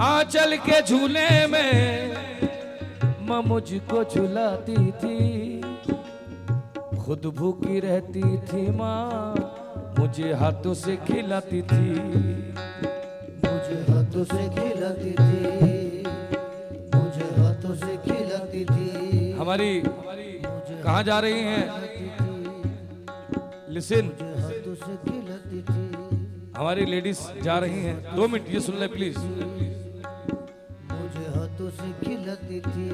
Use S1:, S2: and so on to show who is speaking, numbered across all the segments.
S1: आंचल के झूले में माँ मुझको झुलाती थी, खुद भूखी रहती थी माँ, मुझे हाथों से खिलाती थी,
S2: मुझे हाथों से खिलाती थी, मुझे हाथों से खिलाती थी।
S1: हमारी कहाँ जा रही हैं? लिसन,
S2: हाथों से खिलाती थी।
S1: हमारी लेडीज जा रही हैं, 2 मिनट ये सुन ले प्लीज।
S2: मुझे हाथों से खिलाती थी,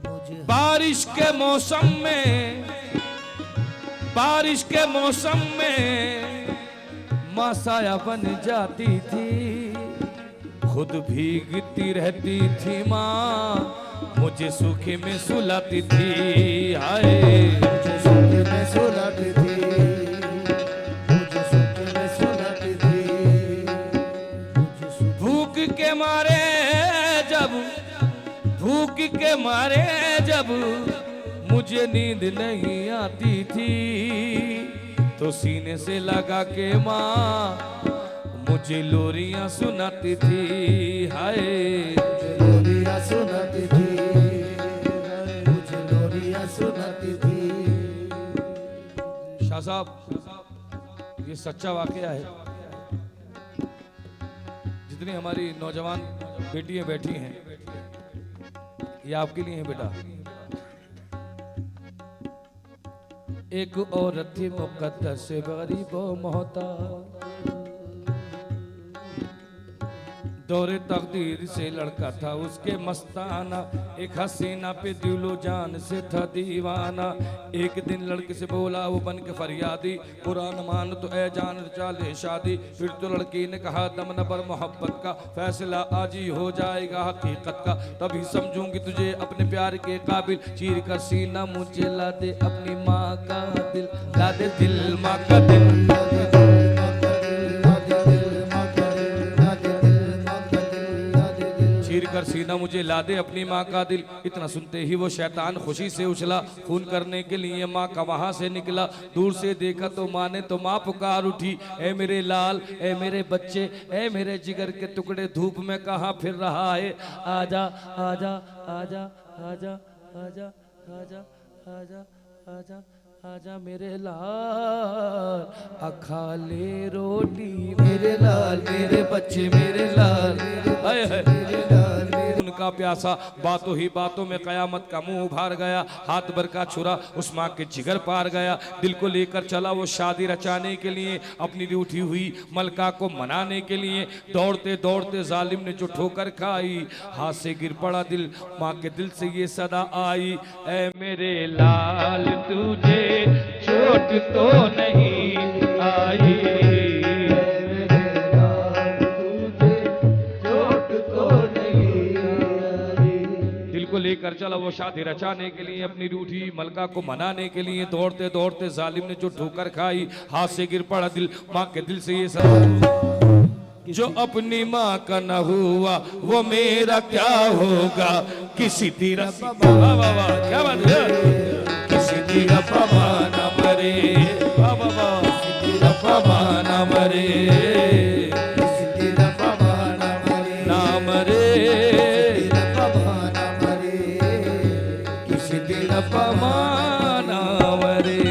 S2: मुझे
S1: बारिश के मौसम में, बारिश के मौसम में माँ साया बन जाती थी, खुद भीगती रहती थी माँ, मुझे सूखे में सुलाती थी। हाय
S2: मुझे सूखे में सुलाती थी, मुझे सूखे में सुलाती थी, मुझे सूखे
S1: भूख के मारे जब, भूख के मारे जब मुझे नींद नहीं आती थी, तो सीने से लगा के माँ मुझे लोरियां सुनाती थी। हाय
S2: लोरियां सुनाती थी, मुझे लोरियां सुनाती थी।
S1: शाह साहब, ये सच्चा वाकया है। जितनी हमारी नौजवान बेटियां बैठी हैं, ये आपके लिए है बेटा। एक औरत थी मुकद्दर से गरीब व मोहताज, दौरे तकदीर से लड़का था उसके मस्ताना, एक हसीना पे दिलो जान से था दीवाना। एक दिन लड़के से बोला वो बन के फरियादी, बुरा न मान तो ए जान चाले शादी। फिर तो लड़की ने कहा दम न पर मोहब्बत का फैसला आज ही हो जाएगा हकीकत का, तभी समझूंगी तुझे अपने प्यार के काबिल। चीर कर सीना मुझे ला दे अपनी माँ का दिल, ला दे दिल माँ का दिल, चीर कर सीना मुझे ला दे अपनी माँ का दिल। इतना सुनते ही वो शैतान खुशी से उछला, खून करने के लिए माँ का वहां से निकला। दूर से देखा तो माँ ने तो माँ पुकार उठी, ए मेरे लाल, ए मेरे बच्चे, ए मेरे जिगर के टुकड़े, धूप में कहाँ फिर रहा है, आजा आजा आजा आजा आजा आजा आजा आजा आजा मेरे लाल, अखा ले रोटी मेरे लाल, मेरे बच्चे मेरे लाल। हाय हाय उनका प्यासा बातों ही बातों में कयामत का मुंह उभार गया, हाथ भर का छुरा उस माँ के जिगर पार गया। दिल को लेकर चला वो शादी रचाने के लिए, अपनी रूठी हुई मलका को मनाने के लिए। दौड़ते दौड़ते जालिम ने जो ठोकर खाई, हाथ से गिर पड़ा दिल, माँ के दिल से ये सदा आई, ऐ मेरे लाल तुझे चोट तो नहीं आई, को लेकर चला वो शादी रचाने के लिए, अपनी रूठी मलका को मनाने के लिए। दौड़ते दौड़ते जालिम ने जो ठोकर खाई, हाथ से गिर पड़ा दिल, माँ के दिल से ये सब, जो अपनी माँ का न हुआ वो मेरा क्या होगा, किसी तीरा वाह वाह वाह क्या बात है, किसी तीरा पमा न मरे, वाह वाह वाह किसी तीरा पमा न मरे,
S2: किसी तेरा पमा न मरे,
S1: ना मरे पमानावरे।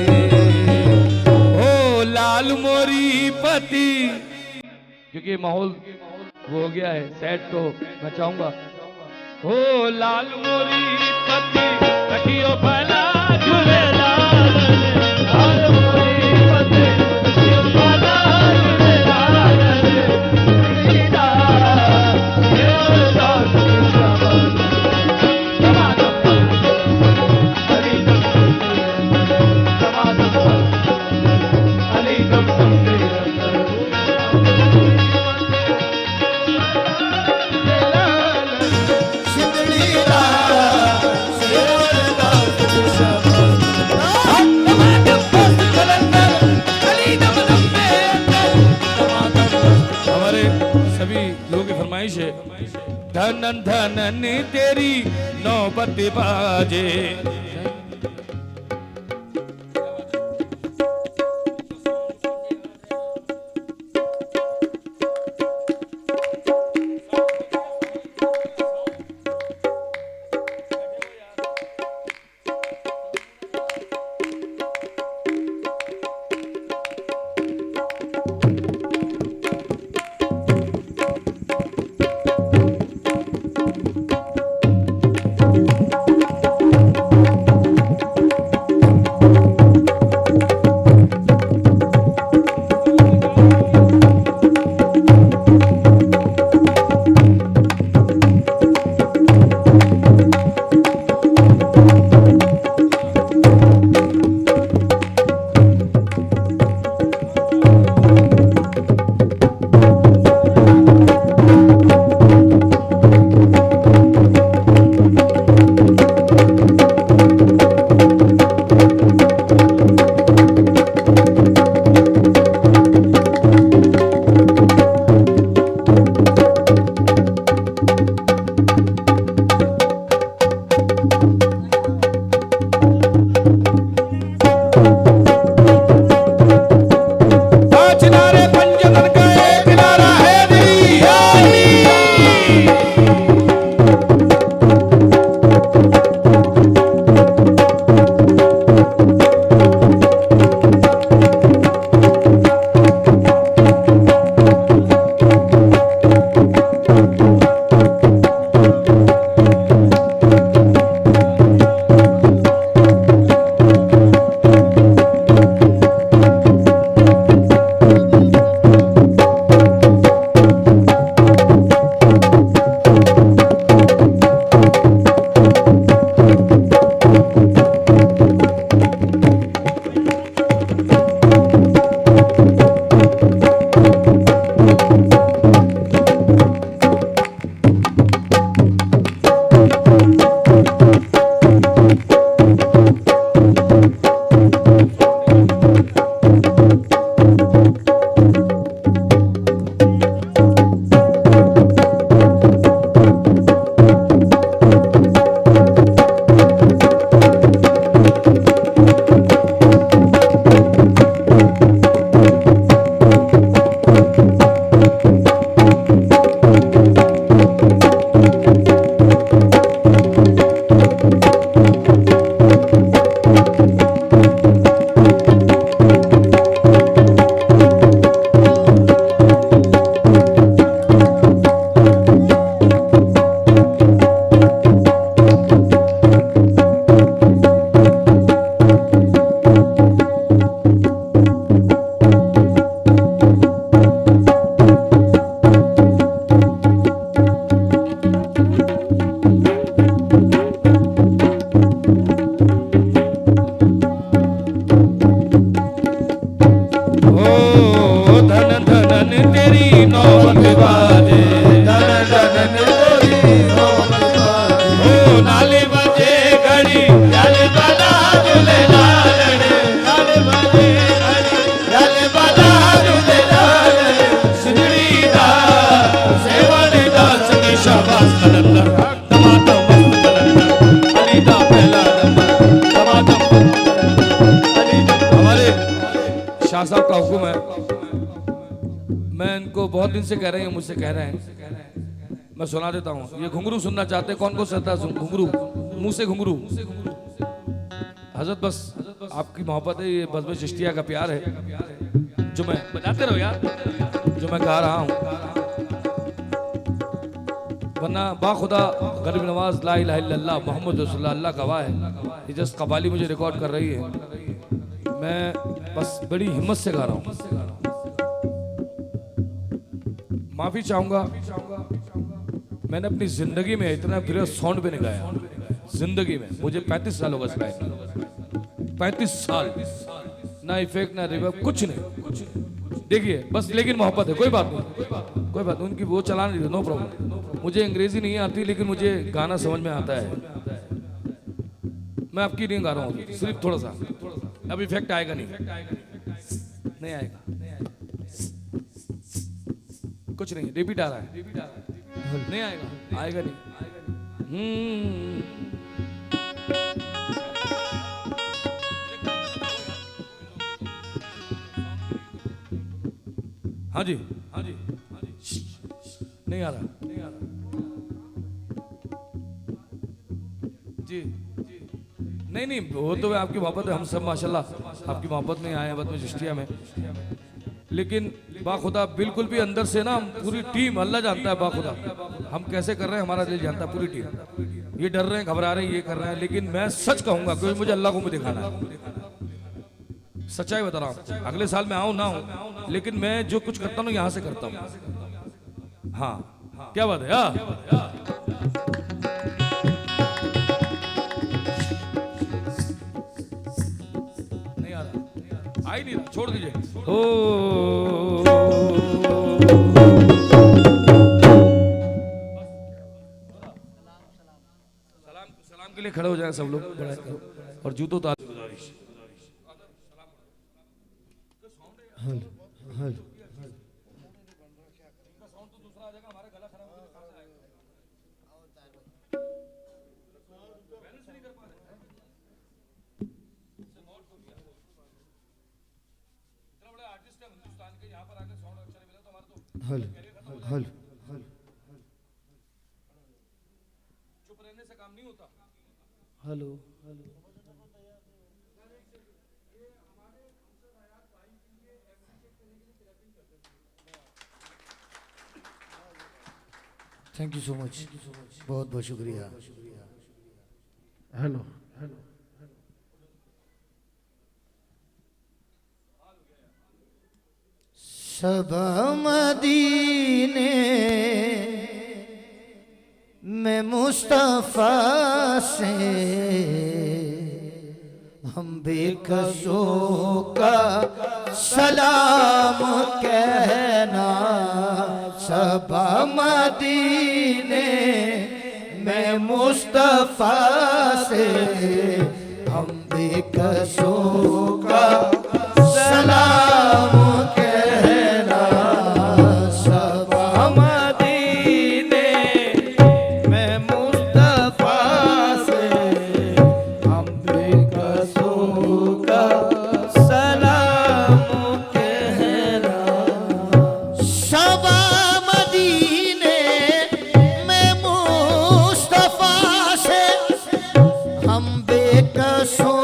S1: ओ लाल मोरी पति, क्योंकि माहौल वो हो गया है सैड, तो मैं चाहूंगा ओ लाल मोरी पति कटियो भला झूलेलाल, लाल मोरी पति कटियो भला झूलेलाल, धनन धनन तेरी नौबत बाजे, बाजे
S2: धन धन गोरी मोहब्बत बाजे
S1: ओ नाली बजे घड़ी जल बला झूलेलाल
S2: नाल बाजे जल बला झूलेलाल
S1: सिंधड़ी दा सेवन दास की शाबाश कलंदर टमाटम मस्त कलंदर अली दा पहला नंबर टमाटम हमारे शाह साहब का हुक्म है। मैं इनको बहुत दिन से कह रहे हैं, मुझसे कह रहे हैं, मैं सुना देता हूँ। ये घुंघरू सुनना चाहते हैं, कौन कौन सुनता है घुंघरू, मुंह से घुंघरू। हजरत बस आपकी मोहब्बत है, ये बस बस चिश्तिया का प्यार है जो मैं बजाते रहो यार, जो मैं गा रहा हूँ। वरना बाखुदा गरीब नवाज ला इलाहा इल्लल्लाह मोहम्मद रसूलुल्लाह अल्लाह गवाह है, ये जस्ट कव्वाली मुझे रिकॉर्ड कर रही है, मैं बस बड़ी हिम्मत से गा रहा हूँ। माफी चाहूंगा, मैंने अपनी जिंदगी में इतना फिर साउंड पे नहीं गाया जिंदगी में। मुझे 35 साल होगा सिलाई, 35 साल, ना इफेक्ट ना रिवर्ब कुछ नहीं। देखिए बस, लेकिन मोहब्बत है, कोई बात नहीं, कोई बात नहीं, उनकी वो चलाने दीजिए, नो प्रॉब्लम। मुझे अंग्रेजी नहीं आती लेकिन मुझे गाना समझ में आता है। मैं आपकी नहीं गा रहा हूँ, सिर्फ थोड़ा सा, अब इफेक्ट आएगा नहीं आएगा, कुछ नहीं, रिपीट आ रहा है, नहीं आएगा, आएगा नहीं। हाँ जी, हाँ जी, नहीं आ रहा, नहीं आ रहा जी, नहीं नहीं, वो तो आपकी मोहब्बत है, हम सब माशाल्लाह आपकी मोहब्बत में आए हैं, बद में चिश्तिया में। लेकिन बाखुदा बिल्कुल भी अंदर से ना, पूरी टीम, अल्लाह जानता है बाखुदा हम कैसे कर रहे हैं, हमारा दिल जानता है, पूरी टीम। ये डर रहे हैं, घबरा रहे हैं, ये कर रहे हैं, लेकिन मैं सच कहूंगा क्योंकि मुझे अल्लाह को मुझे दिखाना है, सच्चाई बता रहा हूँ। अगले साल मैं आऊँ ना हूँ, लेकिन मैं जो कुछ करता हूँ यहाँ से करता हूँ। हाँ क्या बात है, नहीं आ रहा, आई नहीं रहा, छोड़ दीजिए। सलाम के लिए खड़े हो जाए सब लोग और जूतों तार।
S2: हल हल
S1: चुप रहने से काम नहीं होता।
S2: Hello thank you so much, बहुत बहुत शुक्रिया। हेलो सब मदीने में मुस्तफा से हम बेकसों का सलाम कहना। सब मदीने में मुस्तफा से हम बेकसों का सलाम कहना। सब मदीने में मुस्तफा से हम बेकसों का सलाम कहना। सब मदीने में मुस्तफा से हम बेकसों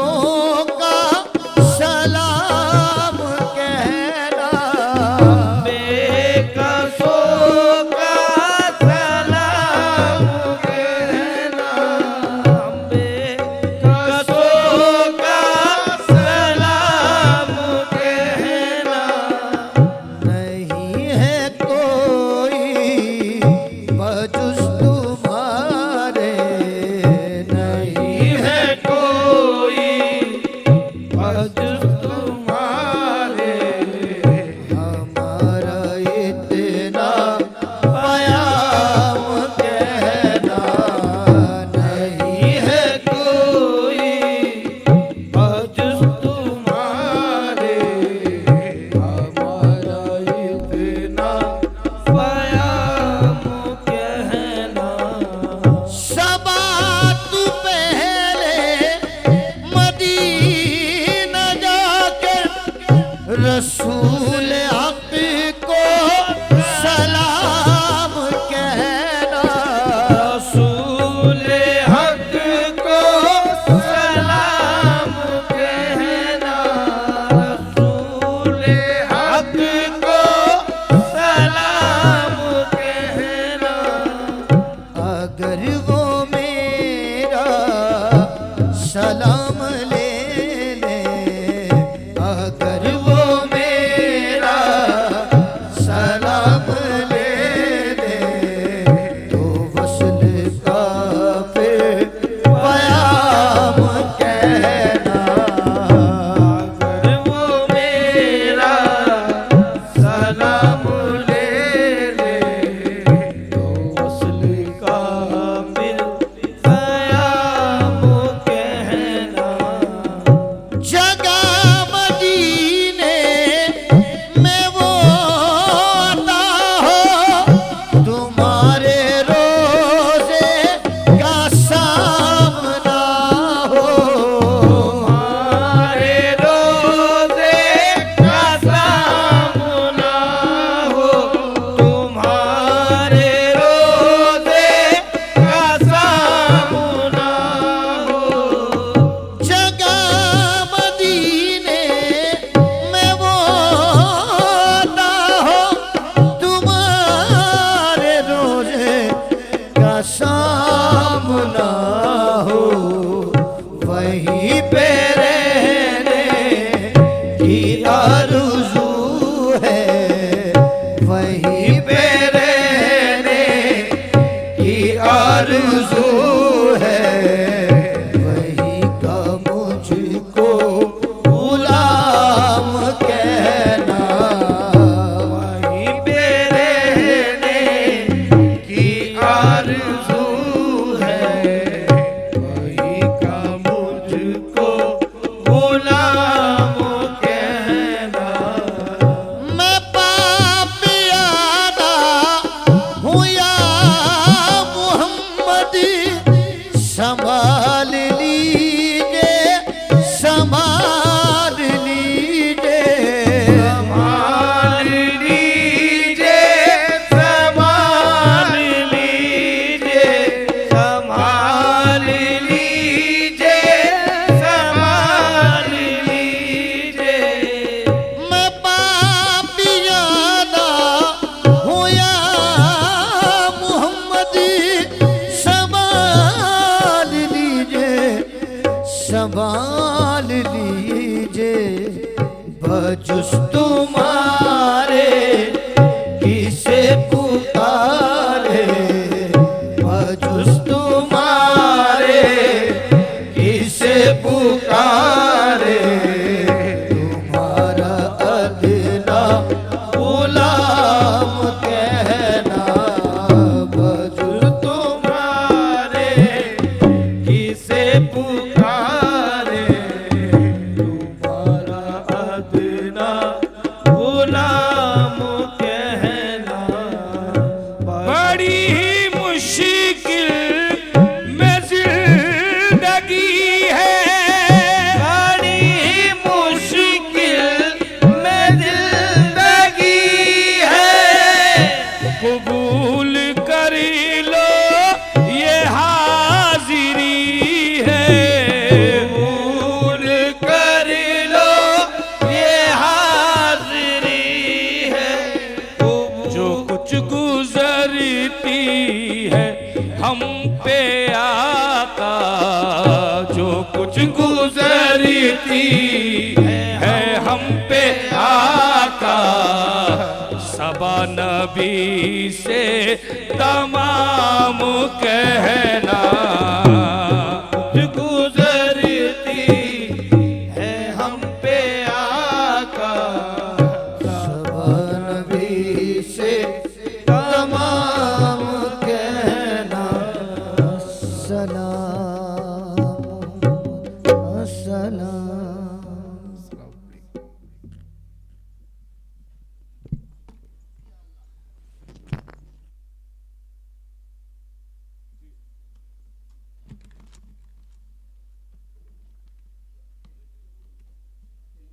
S2: बजुस तुम्हारे किसे पुकारे, बजुस तुम्हारे किसे पुकारे, तुम्हारा अदना गुलाम कहना, बजुस तुम्हारे किसे पुकारे, तुम्हारा अदना गुलाम कहना।
S1: बड़ी ही मुश्किल में जिंदगी है,
S2: बड़ी ही मुश्किल में जिंदगी है,
S1: कबूल कर लो ये हाजिरी है,
S2: कबूल कर लो ये हाजिरी है,
S1: जो कुछ गुजरती है हम पे आका, जो कुछ गुजरती है हम पे आका, सबा नबी से तमाम कहना।